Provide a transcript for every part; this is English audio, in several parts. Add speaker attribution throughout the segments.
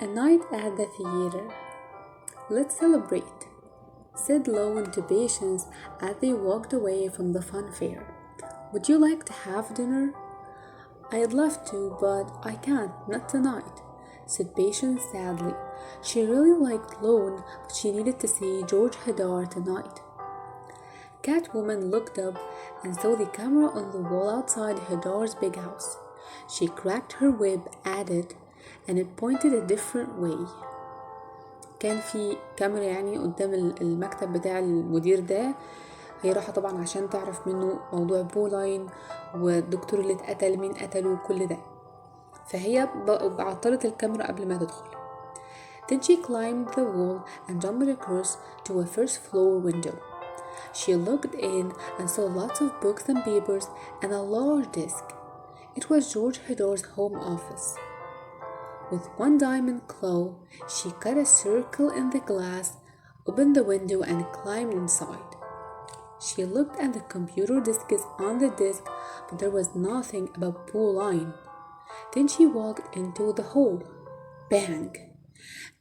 Speaker 1: A night at the theater. Let's celebrate, said Lowen to Patience as they walked away from the funfair. Would you like to have dinner? I'd love to, but I can't, not tonight, said Patience sadly. She really liked Lowen, but she needed to see George Hedare tonight. Catwoman looked up and saw the camera on the wall outside Hidare's big house. She cracked her whip at it and it pointed a different way. كان في كاميرا يعني قدام المكتب بتاع المدير ده. هي راحة طبعا عشان تعرف منه موضوع بولاين والدكتور اللي اتقتل مين قتله وكل ده، فهي عطلت الكاميرا قبل ما تدخل. Then she climbed the wall and jumped across to a first floor window. She looked in and saw lots of books and papers and a large desk. It was George Hidare's home office. With one diamond claw, she cut a circle in the glass, opened the window and climbed inside. She looked at the computer disks on the desk, but there was nothing about Pauline. Then she walked into the hall. Bang!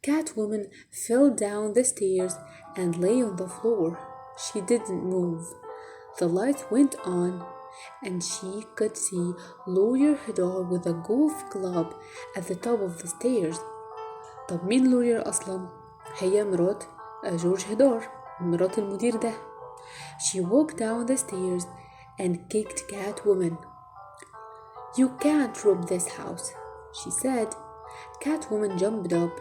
Speaker 1: Catwoman fell down the stairs and lay on the floor. She didn't move. The lights went on, and she could see Lawyer Hedare with a golf club at the top of the stairs. طب مين لورير أصلا؟ هي مرات جورج هيدار، مرات المدير ده. She walked down the stairs and kicked Catwoman. You can't rob this house, she said. Catwoman jumped up,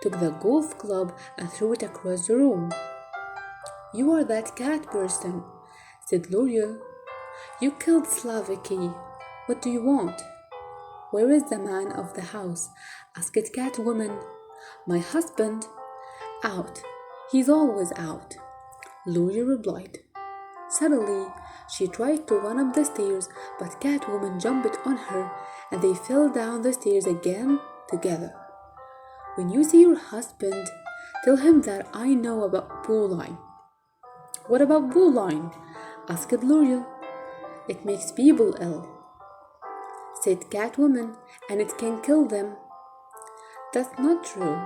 Speaker 1: took the golf club and threw it across the room. You are that cat person, said L'Oreal. You killed Slavicky. What do you want? Where is the man of the house? Asked Catwoman. My husband? Out. He's always out, L'Oreal replied. Suddenly, she tried to run up the stairs, but Catwoman jumped on her and they fell down the stairs again together. When you see your husband, tell him that I know about Pauline. What about Pauline? Asked L'Oreal. It makes people ill, said Catwoman, and it can kill them. That's not true.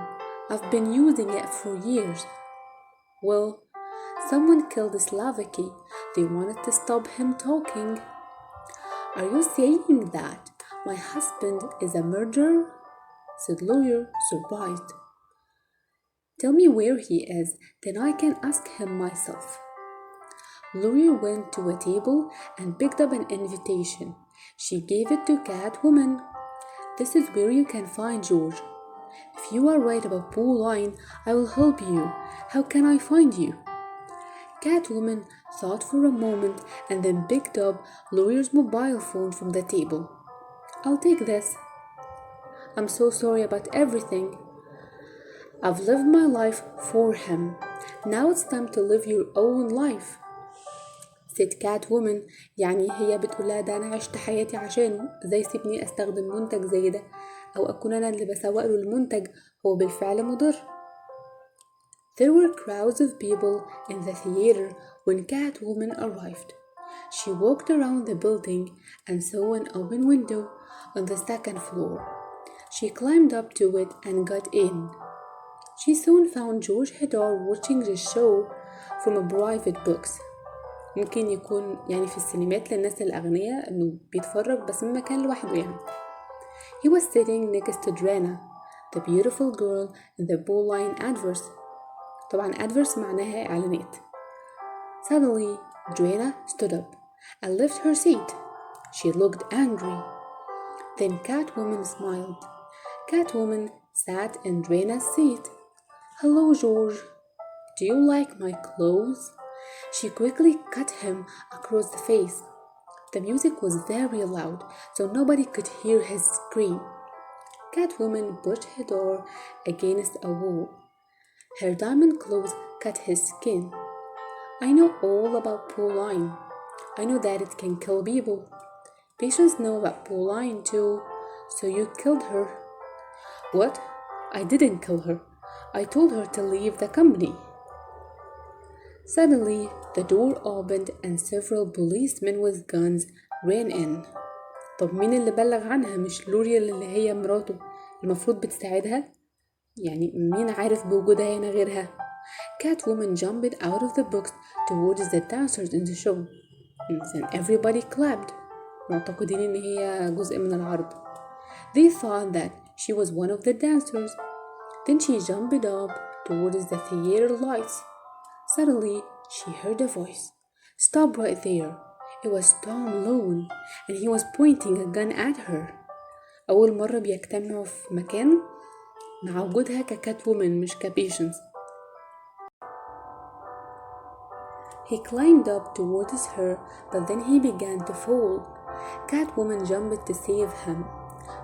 Speaker 1: I've been using it for years. Well, someone killed Slavicky. They wanted to stop him talking. Are you saying that my husband is a murderer? Said Lawyer, surprised. Tell me where he is, then I can ask him myself. Lawyer went to a table and picked up an invitation. She gave it to Catwoman. This is where you can find George. If you are right about Pauline, I will help you. How can I find you? Catwoman thought for a moment and then picked up Lawyer's mobile phone from the table. I'll take this. I'm so sorry about everything. I've lived my life for him. Now it's time to live your own life, said Catwoman. يعني هي بتقولها ده أنا عشت حياتي عشانه، زي سيبني أستخدم منتج زي ده أو أكون أنا اللي بسوق له المنتج، هو بالفعل مضر. There were crowds of people in the theater when Catwoman arrived. She walked around the building and saw an open window on the second floor. She climbed up to it and got in. She soon found George Hedare watching the show from a private box. ممكن يكون يعني في السينمات للناس الأغنياء إنه بيتفرج بس من مكان لوحده يعني. He was sitting next to Drana, the beautiful girl in the Pauline adverts. طبعا adverts معناها إعلانات. Suddenly, Drana stood up and left her seat. She looked angry. Then Catwoman smiled. Catwoman sat in Drana's seat. Hello, George. Do you like my clothes? She quickly cut him across the face. The music was very loud, so nobody could hear his scream. Catwoman pushed Hedare against a wall. Her diamond claws cut his skin. I know all about Pauline. I know that it can kill people. Patients know about Pauline too, so you killed her. What? I didn't kill her. I told her to leave the company. Suddenly, the door opened and several policemen with guns ran in. طب مين اللي بلغ عنها؟ مش لوريال اللي هي مراته المفروض بتساعدها؟ يعني مين عارف بوجودها هنا غيرها؟ Catwoman jumped out of the box towards the dancers in the show. And then everybody clapped. معتقدين إن هي جزء من العرض. They thought that she was one of the dancers. Then she jumped up towards the theater lights. Suddenly, she heard a voice. Stop right there. It was Tom Lone, and he was pointing a gun at her. أول مرة بيجتمعوا في مكان مع وجودها ككات وومن مش كبيشنس. He climbed up towards her, but then he began to fall. Catwoman jumped to save him.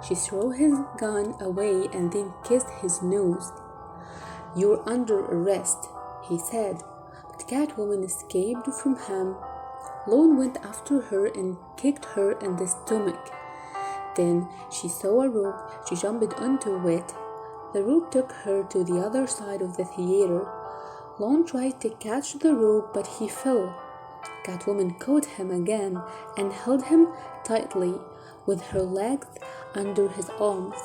Speaker 1: She threw his gun away and then kissed his nose. You're under arrest, he said, but Catwoman escaped from him. Lone went after her and kicked her in the stomach. Then she saw a rope. She jumped onto it. The rope took her to the other side of the theater. Lone tried to catch the rope, but he fell. Catwoman caught him again and held him tightly with her legs under his arms.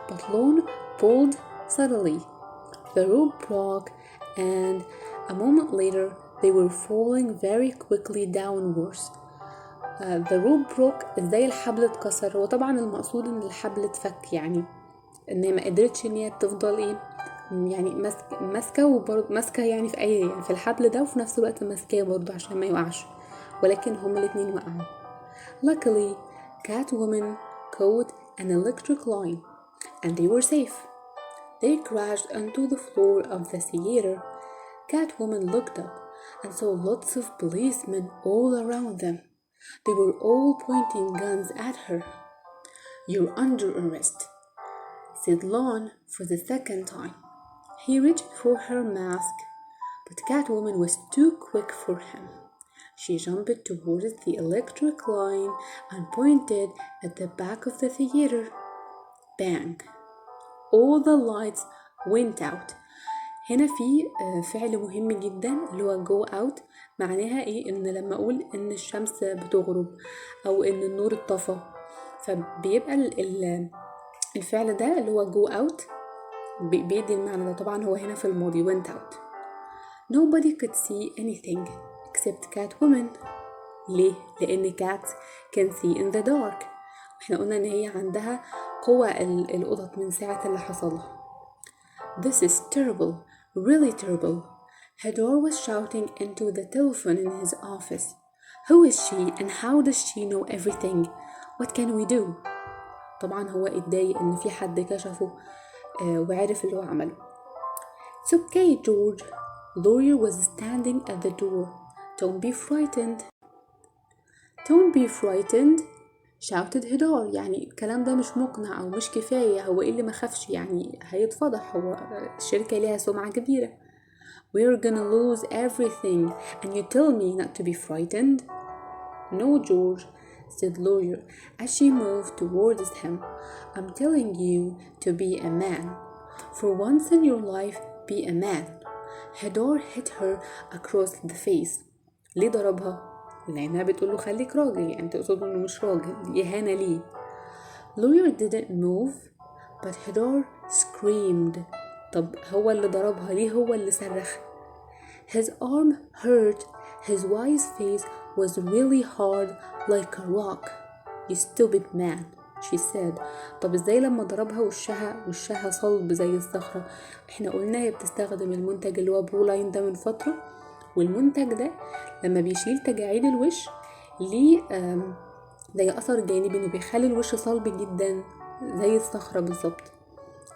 Speaker 1: But Lone pulled suddenly. The rope broke, and a moment later they were falling very quickly downwards. The rope broke. ازاي الحبل اتكسر؟ هو طبعا المقصود ان الحبل اتفك، يعني ان ما قدرتش ان هي تفضل يعني ماسكه وبرضه ماسكه يعني في اي يعني في الحبل ده، وفي نفس الوقت ماسكاه برضه عشان ما يوقعش، ولكن هما الاتنين وقعوا. Luckily, Catwoman caught an electric line and they were safe. They crashed onto the floor of the theater. Catwoman looked up and saw lots of policemen all around them. They were all pointing guns at her. You're under arrest, said Lon for the second time. He reached for her mask, but Catwoman was too quick for him. She jumped towards the electric line and pointed at the back of the theater. Bang! All the lights went out. هنا في فعل مهم جدا اللي هو go out. معناها ايه؟ ان لما اقول ان الشمس بتغرب او ان النور اتطفى، فبيبقى الفعل ده اللي هو go out بيدي المعنى ده. طبعا هو هنا في الماضي went out. Nobody could see anything except Catwoman. ليه؟ لأن Cat can see in the dark. احنا قلنا ان هي عندها قوة القطط من ساعة اللي حصلها. This is terrible, really terrible. Hedare was shouting into the telephone in his office. Who is she and how does she know everything? What can we do? طبعا هو اتضايق ان في حد كشفه وعرف اللي هو عمله. It's okay, George. Lawyer was standing at the door. Don't be frightened. Don't be frightened, shouted Hedare. يعني الكلام ده مش مقنع أو مش كفاية. هو إيه اللي ما خافش؟ يعني هيتفضح. هو الشركة ليها سمعة كبيرة. We're gonna lose everything and you tell me not to be frightened? No, George, said Lawyer as she moved towards him. I'm telling you to be a man. For once in your life, be a man. Hedare hit her across the face. ليه ضربها؟ لأنها بتقوله خليك راجل، يعني تقصد إنه مش راجل، إهانة ليه. Lawyer didn't move, but Hedare screamed. طب هو اللي ضربها ليه؟ هو اللي صرخ. His arm hurt. His wise face was really hard like a rock. You stupid man, she said. طب ازاي لما ضربها وشها صلب زي الصخرة؟ احنا قلنا هي بتستخدم المنتج اللي هو برولاين ده من فترة، والمنتج ده لما بيشيل تجاعيد الوش ليه زي أثر جانبي انه بيخلي الوش صلب جدا زي الصخرة بالظبط.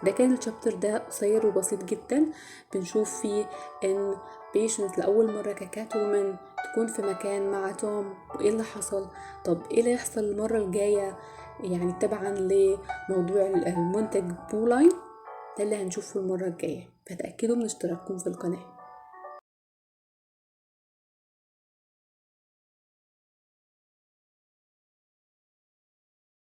Speaker 1: ده كان الشابتر ده قصير وبسيط جدا، بنشوف فيه ان بيشنس لأول مرة ككات وومن تكون في مكان مع توم وايه اللي حصل. طب ايه اللي يحصل المرة الجاية يعني تبعا لموضوع المنتج برولاين ده اللي هنشوفه المرة الجاية. فتأكدوا من اشتراككم في القناة.